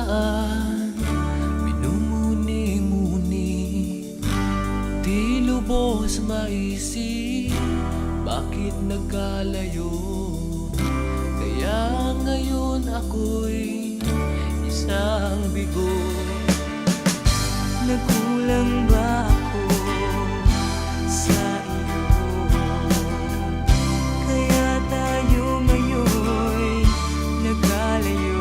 nakaraan, minumuni-muni, di lubos maisip bakit nagkalayo. Kaya ngayon ako'y isang bigo. Nagkulang ba ako sa iyo? Kaya tayo ngayon'y nagkalayo.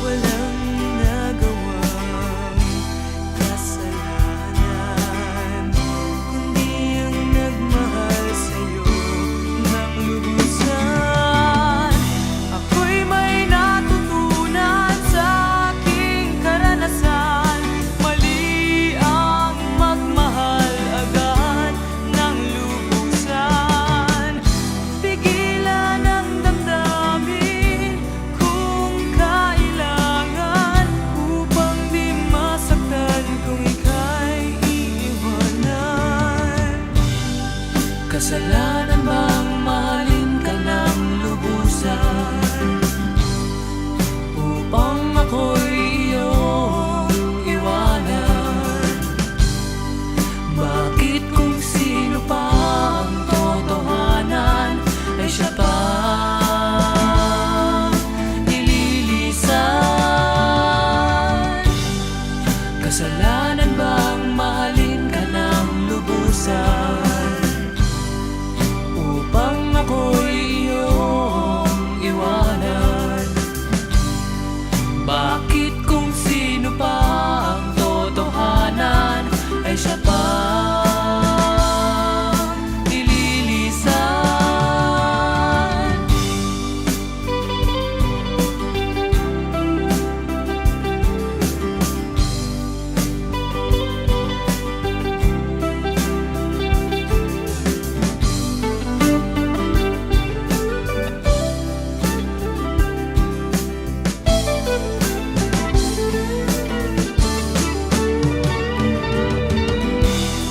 Walang nagawang kasalanan, kundi ang nagmahal sa'yo ng lubusan. Ako'y may natutunan sa aking karanasan. Mali ang magmahal agad ng lubusan. Pigilan ang damdamin kung kailangan, upang di masaktan kung ika'y iiwanan. Kasalanan bang mahalin ka ng lubusan, upang ako'y iyong iwanan? Bakit kung sino pa ang totohanan ay siya pa nililisan? Kasalanan bang mahalin ka ng lubusan, upang ako'y iyong iwanan? Bakit kung sino pa ang totohanan ay siya pa nililisan?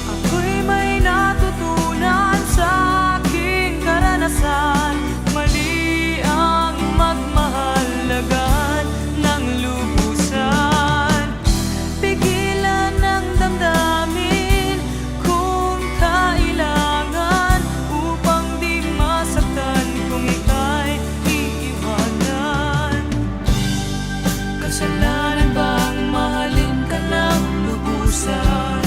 Ako'y may natutunan sa aking karanasan. Mali ang magmahal agad ng lubusan. Pigilan ang damdamin kung kailangan, upang di masaktan kung ika'y iiwanan. Kasalanan bang mahalin ka ng lubusan,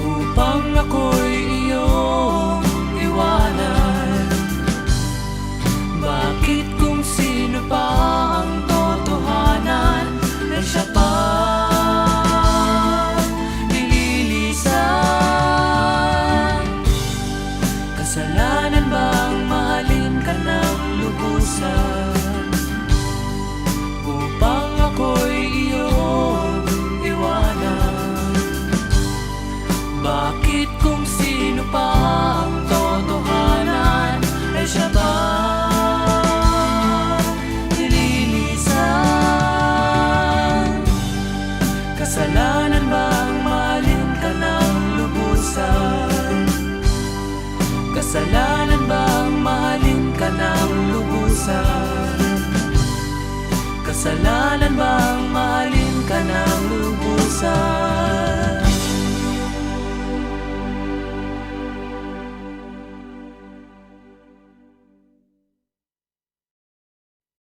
upang ako'y iyong iwanan? Bakit kung sino pa ang totohanan ay siya pa nililisan? Kasalanan bang mahalin ka ng lubusan, upang ako'y iyong iwanan? Bakit kung sino pa ang totohanan ay siya ba nililisan? Kasalanan bang mahalin ka ng lubusan? Kasalanan bang mahalin ka ng lubusan? Kasalanan bang mahalin ka ng lubusan?